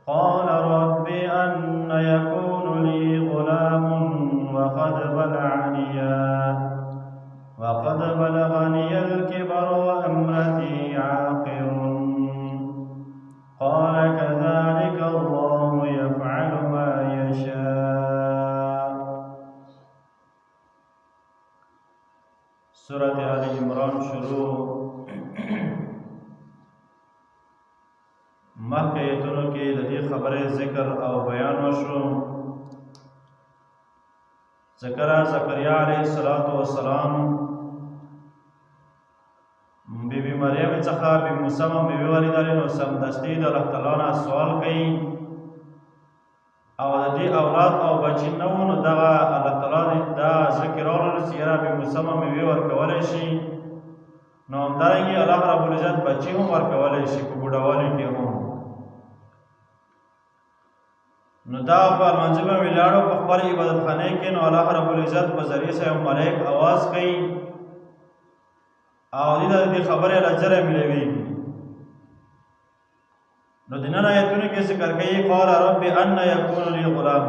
قال رب أن يكون لي غلام وقد بلغني الكبر وامرأتي عاقر قال كذلك الله يفعل ما يشاء. سورة آل عمران شروع مخکې ایتونو کې د دې خبرې ذکر او بیان وشو. زکریا علیه السلام بیبي مریم څخه بی موسی بیبي ولیدلې، نو سمدستي د الله تعالی نه سوال کوي او د دې اولاد او بچی نه و، نو دغه الله تعالی دا ذکر راوړل چې یاره بی موسی بیبي ورکولی شي، نو همدارنګې الله رب العزت بچی هم ورکولی شي په بوډاوالي کې هم. نو دا په لمانځه به ولاړو په خپل عبادتخانه کې، نو الله رب العزت په ذریعه سره ملائک आवाज کوي او دې خبره لجره ملويږي. نو دنه آیتونه کې ذکر کوي قال رب ان يكون لي غلام.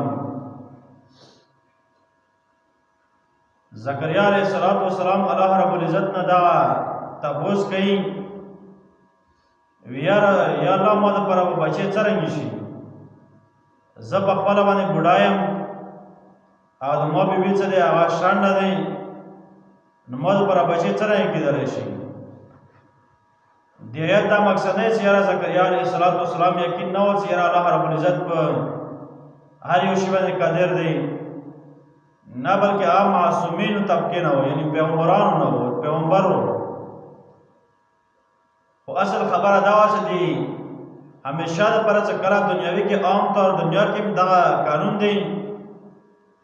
زکریا علیہ السلام الله رب العزت نه دا تپوس کوي یا الله ما د پر بچي څرنګ شي، زه په خپل باندې بډایم او د ما بیبي څه دی هغه شان نه دی، نو ما د پر بچي څرنګ کېدلی شي. د آیت دا مقصد دی چې یاره زکریا علیه السلام یقین نه و چې یاره الله رب العزت په هر یو شي باندې قادر دی، نه بلکې هغه معصومینو طبقې نه و، یعنی پیغمبرانو نه و، پیغمبر و. خو اصل خبره دا وه چې دی همیشه دپاره چې کله دنیاوي کې عام طور دنیا کې هم دغه قانون دی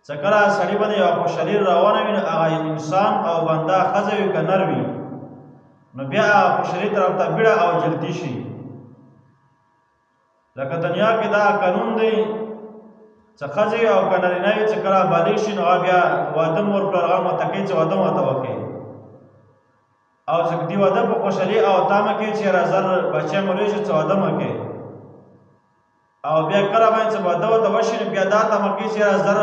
چې کله سړي باندې یوه خوشحالي روانه وي، نو هغه انسان او بنده ښځه وي که نر وي، نو بیا هغه خوشحالي طرف ته بیړه او جلدي شي. لکه دنیا کې دا قانون دی چې ښځې او که نارینه وي چې کله بالغ شي، نو هغه بیا واده مور پلار هغه مته کوي چې واده ماته وکړي، او چې دې واده په خوشحالي او تامه کوي چې یاره زر بچی مولوي شي چې واده مه کوي، او بیا کله باندې چې واده ورته وشي، نو بیا دا تمه کوي چې یاره زر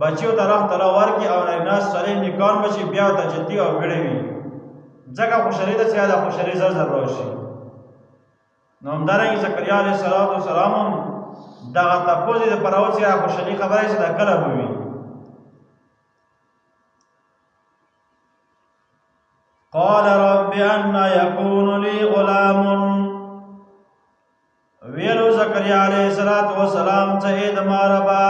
بچي ورته الله تعالی ورکړي او نارینه صالح نیکان بشي، بیا ورته جدي او بیړه وي، ځکه خوشحالي ده چې دا خوشحالي زر زر راشي. نو همدارنګې زکریا علیه السلام هم دغه تپوس یې دپاره و چې هغه خوشحالي خبره یې چې دا کله به وي. قال رب أن يكون لي غلام. ویلو زکریا علیه السلام چې اې د ما ربا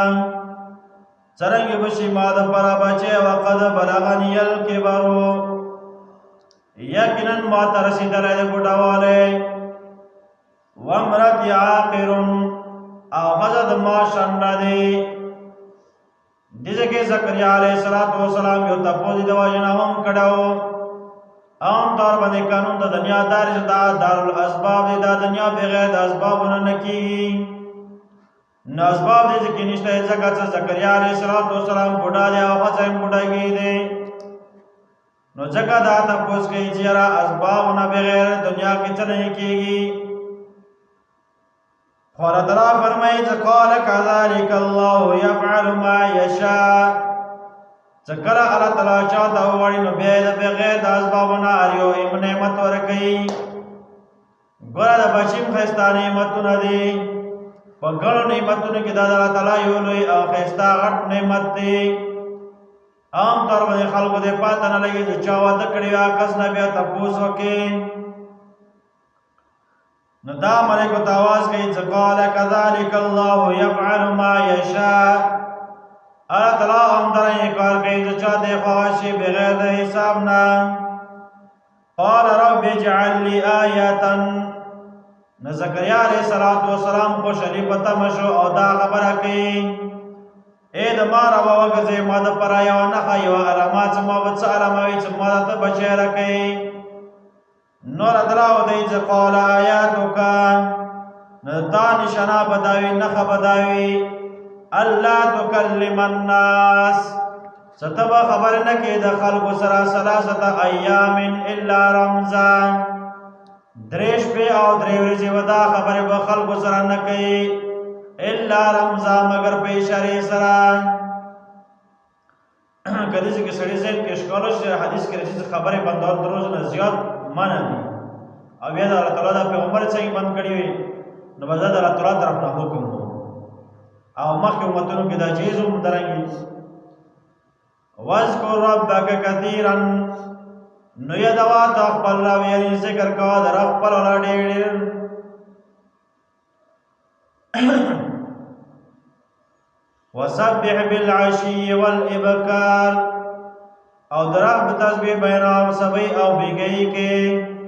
څرنګه بشي ما دپاره بچی وقد بلغني الکبر، یقینا ما ته رسېدلی د بوډاوالی، وامرأتي عاقر او ښځه د ما شنډه دی. دې ځای کې زکریا علیه السلام یو تپوس د وجې نه هم کړی و. عام طور باندې قانون د دنیا دار چې دا دارالاسباب دی، دا دنیا بغیر د اسبابو نه کېږي، نو اسباب دې ځکه نشته ځکه چې زکریا علیه السلام بوډا دی او ښځه هم بوډاګي دی، نو ځکه دا تپوس کوي چې یاره اسبابو نه بغیر دنیا کې څه نه کېږي. خو الله تعالی فرمایي چې قال کذلک الله یفعل ما یشاء، چې کله الله تعالی چاته وغواړي نو بیا یې د بغیر د اسبابو نه هر یو نعمت ورکوي. ګوره د بچي هم ښایسته نعمتونه دي، په ګڼو نعمتونو کې دا د الله تعالی یو لوی او ښایسته غټ نعمت دی. عام طور باندې خلکو دې پاته نه لګي چې چا واده کړی وي کس نه بیا تپوس وکړي، نو دا ملایکو ته آواز کوي چې قال کذلک الله یفعل ما یشاء. الله تعالی همدارنګې کار کوي چې چا ته خوښ شي بغیر د حساب نه. قال رب اجعل لي آیة. نو زکریا علیه السلام خوشحالي په تمه شو او دا خبره کوي ای د ما ربه وګرځئ ما دپاره یوه نښه یوه علامات چې ما به څه علامه وي چې ما ته بچی راکوي. نور ادراو دی چې قال آیاتک، نو دا نشانه به دا وي، نښه به دا وي الله تکلم الناس، چې ته به خبرې نه کوې د خلکو سره ثلاثة ایام الا رمزا، 3 شپې او 3 ورځې به دا خبرې به خلکو سره نه کوي الا رمزا مگر په اشاره سره کدی چې سړی زین کې ښکارل شي حدیث کې راځي خبره بندول دروز نه زیات منع دي او بیا د الله تعالی د پیغمبر څخه بند کړی وي نو به د الله تعالی طرف نه حکم وو او مخکې امتونو کې دا چیز هم درنګي واذکر ربک کثیرا نو یادوا تا خپل رب یعنی ذکر کوا در خپل ولا ډېر وسبح بالعشي والابکار او درخ بتسبیح بینا او سبی او بیگئی کې